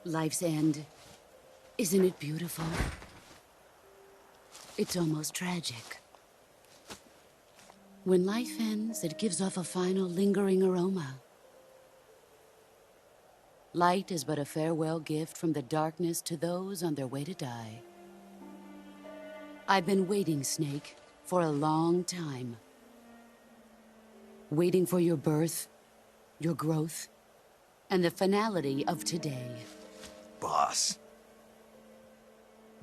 Life's end. Isn't it beautiful? It's almost tragic. When life ends, it gives off a final lingering aroma. Light is but a farewell gift from the darkness to those on their way to die. I've been waiting, Snake, for a long time. Waiting for your birth, your growth, and the finality of today. Boss,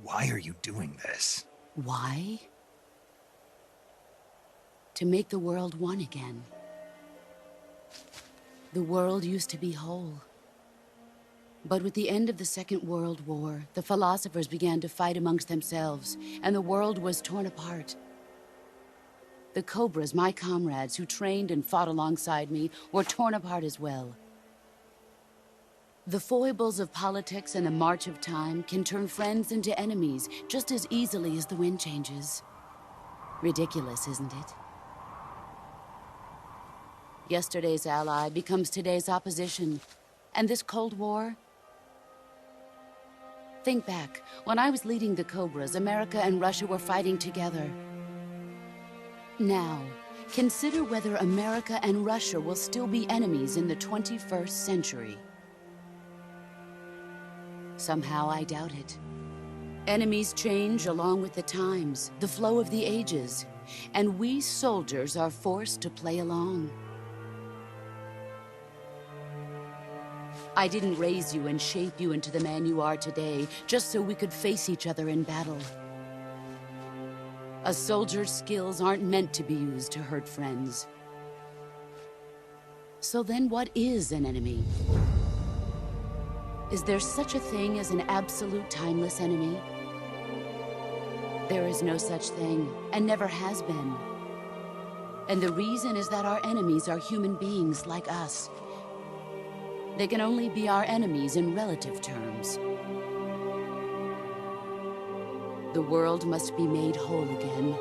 why are you doing this? Why? To make the world one again. The world used to be whole. But with the end of the Second World War, the philosophers began to fight amongst themselves, and the world was torn apart. The Cobras, my comrades who trained and fought alongside me, were torn apart as well. The foibles of politics and the march of time can turn friends into enemies just as easily as the wind changes. Ridiculous, isn't it? Yesterday's ally becomes today's opposition. And this Cold War? Think back. When I was leading the Cobras, America and Russia were fighting together. Now, consider whether America and Russia will still be enemies in the 21st century. Somehow I doubt it. Enemies change along with the times, the flow of the ages, and we soldiers are forced to play along. I didn't raise you and shape you into the man you are today just so we could face each other in battle. A soldier's skills aren't meant to be used to hurt friends. So then what is an enemy? Is there such a thing as an absolute timeless enemy? There is no such thing, and never has been. And the reason is that our enemies are human beings like us. They can only be our enemies in relative terms. The world must be made whole again.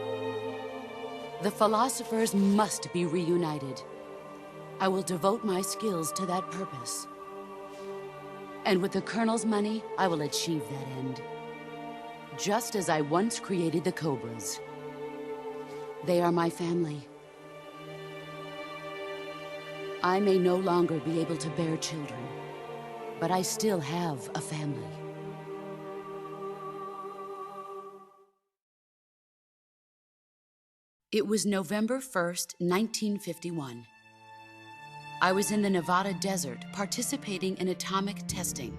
The philosophers must be reunited. I will devote my skills to that purpose. And with the Colonel's money, I will achieve that end. Just as I once created the Cobras. They are my family. I may no longer be able to bear children, but I still have a family. It was November 1st, 1951. I was in the Nevada desert participating in atomic testing.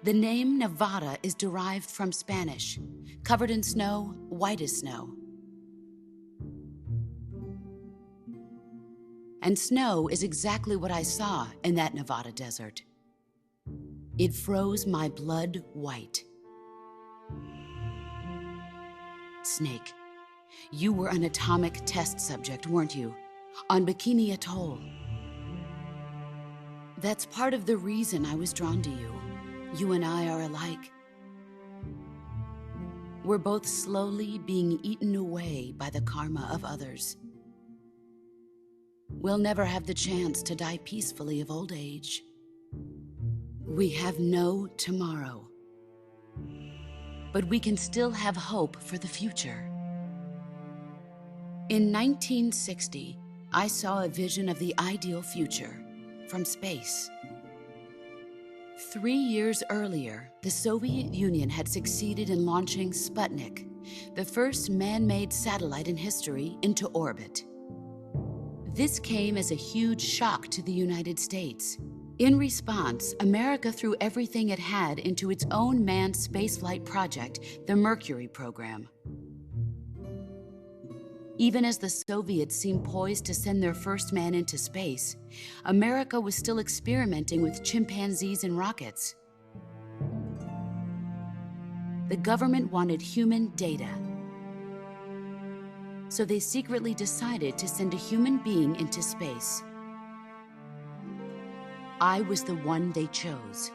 The name Nevada is derived from Spanish, covered in snow, white as snow. And snow is exactly what I saw in that Nevada desert. It froze my blood white. Snake, you were an atomic test subject, weren't you? On Bikini Atoll. That's part of the reason I was drawn to you. You and I are alike. We're both slowly being eaten away by the karma of others. We'll never have the chance to die peacefully of old age. We have no tomorrow. But we can still have hope for the future. In 1960, I saw a vision of the ideal future from space. 3 years earlier, the Soviet Union had succeeded in launching Sputnik, the first man-made satellite in history, into orbit. This came as a huge shock to the United States. In response, America threw everything it had into its own manned spaceflight project, the Mercury program. Even as the Soviets seemed poised to send their first man into space, America was still experimenting with chimpanzees and rockets. The government wanted human data. So they secretly decided to send a human being into space. I was the one they chose.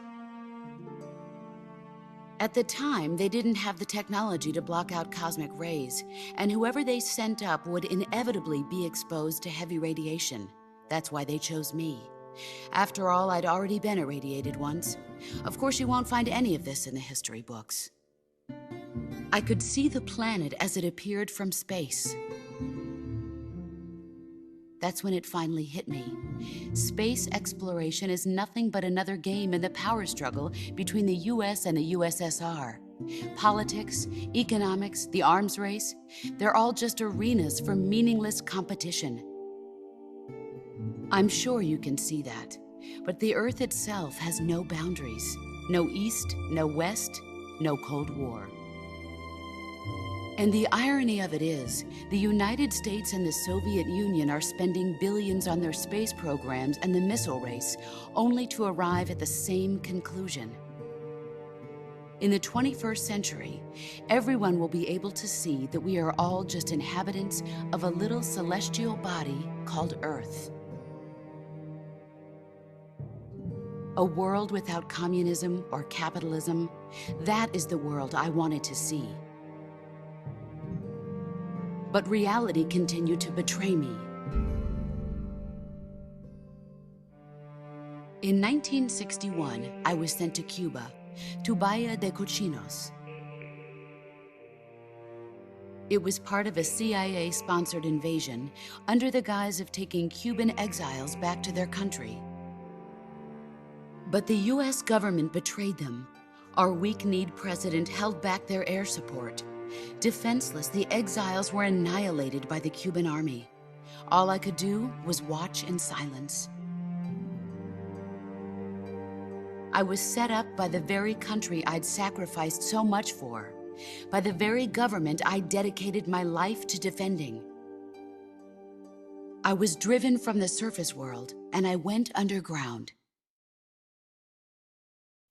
At the time, they didn't have the technology to block out cosmic rays, and whoever they sent up would inevitably be exposed to heavy radiation. That's why they chose me. After all, I'd already been irradiated once. Of course, you won't find any of this in the history books. I could see the planet as it appeared from space. That's when it finally hit me. Space exploration is nothing but another game in the power struggle between the US and the USSR. Politics, economics, the arms race, they're all just arenas for meaningless competition. I'm sure you can see that, but the Earth itself has no boundaries. No East, no West, no Cold War. And the irony of it is, the United States and the Soviet Union are spending billions on their space programs and the missile race, only to arrive at the same conclusion. In the 21st century, everyone will be able to see that we are all just inhabitants of a little celestial body called Earth. A world without communism or capitalism, that is the world I wanted to see. But reality continued to betray me. In 1961, I was sent to Cuba, to Bahia de Cochinos. It was part of a CIA-sponsored invasion under the guise of taking Cuban exiles back to their country. But the US government betrayed them. Our weak-kneed president held back their air support. Defenseless, the exiles were annihilated by the Cuban army. All I could do was watch in silence. I was set up by the very country I'd sacrificed so much for, by the very government I dedicated my life to defending. I was driven from the surface world, and I went underground.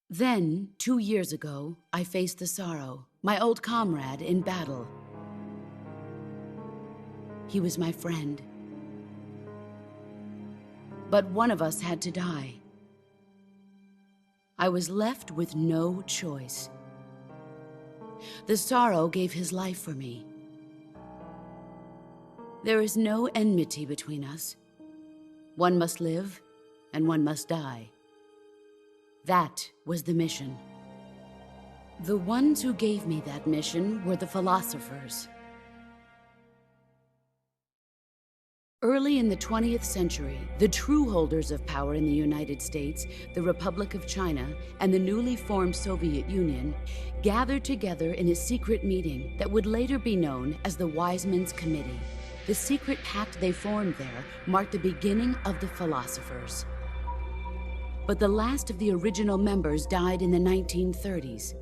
Then, 2 years ago, I faced the Sorrow, my old comrade in battle. He was my friend. But one of us had to die. I was left with no choice. The Sorrow gave his life for me. There is no enmity between us. One must live, and one must die. That was the mission. The ones who gave me that mission were the philosophers. Early in the 20th century, the true holders of power in the United States, the Republic of China, and the newly formed Soviet Union gathered together in a secret meeting that would later be known as the Wiseman's Committee. The secret pact they formed there marked the beginning of the philosophers. But the last of the original members died in the 1930s.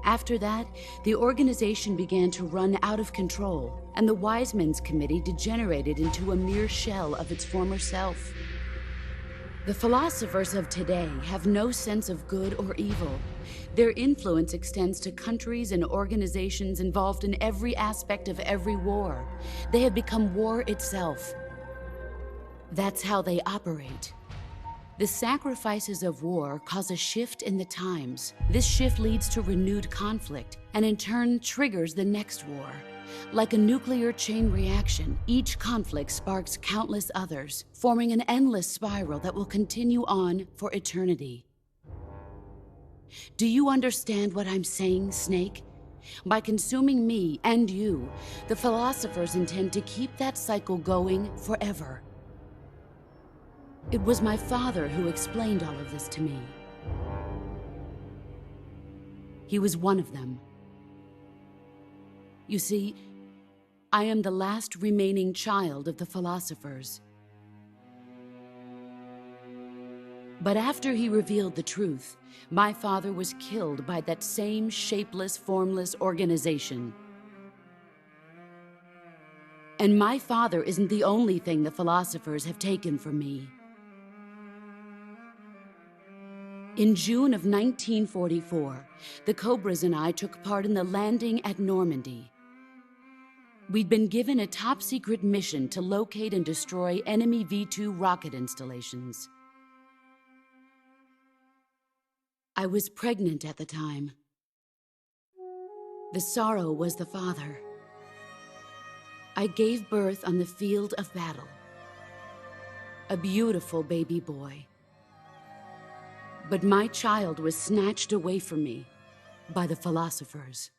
After that, the organization began to run out of control, and the Wiseman's Committee degenerated into a mere shell of its former self. The philosophers of today have no sense of good or evil. Their influence extends to countries and organizations involved in every aspect of every war. They have become war itself. That's how they operate. The sacrifices of war cause a shift in the times. This shift leads to renewed conflict, and in turn triggers the next war. Like a nuclear chain reaction, each conflict sparks countless others, forming an endless spiral that will continue on for eternity. Do you understand what I'm saying, Snake? By consuming me and you, the philosophers intend to keep that cycle going forever. It was my father who explained all of this to me. He was one of them. You see, I am the last remaining child of the philosophers. But after he revealed the truth, my father was killed by that same shapeless, formless organization. And my father isn't the only thing the philosophers have taken from me. In June of 1944, the Cobras and I took part in the landing at Normandy. We'd been given a top-secret mission to locate and destroy enemy V-2 rocket installations. I was pregnant at the time. The Sorrow was the father. I gave birth on the field of battle. a beautiful baby boy. But my child was snatched away from me by the philosophers.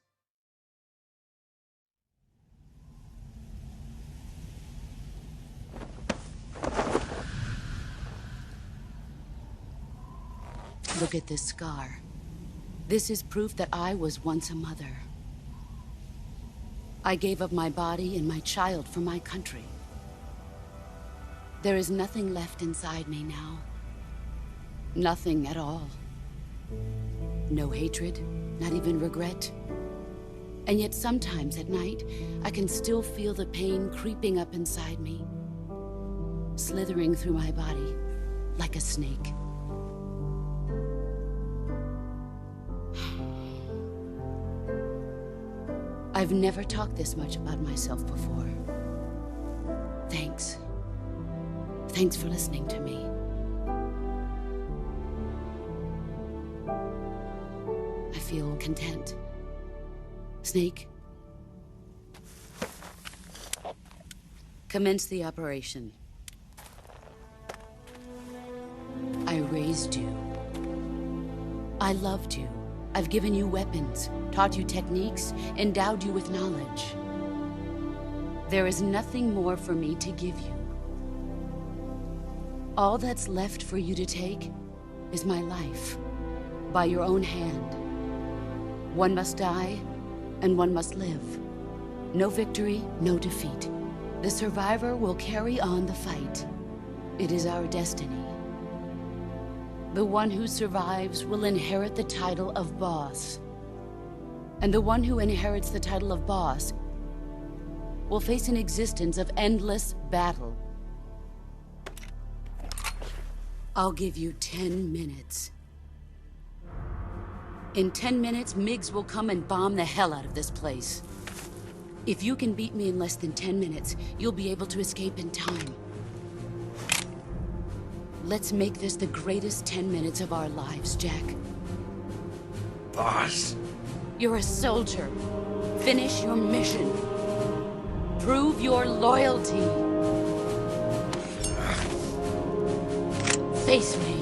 Look at this scar. This is proof that I was once a mother. I gave up my body and my child for my country. There is nothing left inside me now. Nothing at all. No hatred, not even regret. And yet sometimes at night, I can still feel the pain creeping up inside me, slithering through my body like a snake. I've never talked this much about myself before. Thanks. Thanks for listening to me. I feel content. Snake, commence the operation. I raised you. I loved you. I've given you weapons, taught you techniques, endowed you with knowledge. There is nothing more for me to give you. All that's left for you to take is my life, by your own hand. One must die, and one must live. No victory, no defeat. The survivor will carry on the fight. It is our destiny. The one who survives will inherit the title of boss. And the one who inherits the title of boss will face an existence of endless battle. I'll give you 10 minutes. In 10 minutes, MiGs will come and bomb the hell out of this place. If you can beat me in less than 10 minutes, you'll be able to escape in time. Let's make this the greatest 10 minutes of our lives, Jack. Boss. You're a soldier. Finish your mission. Prove your loyalty. Face me.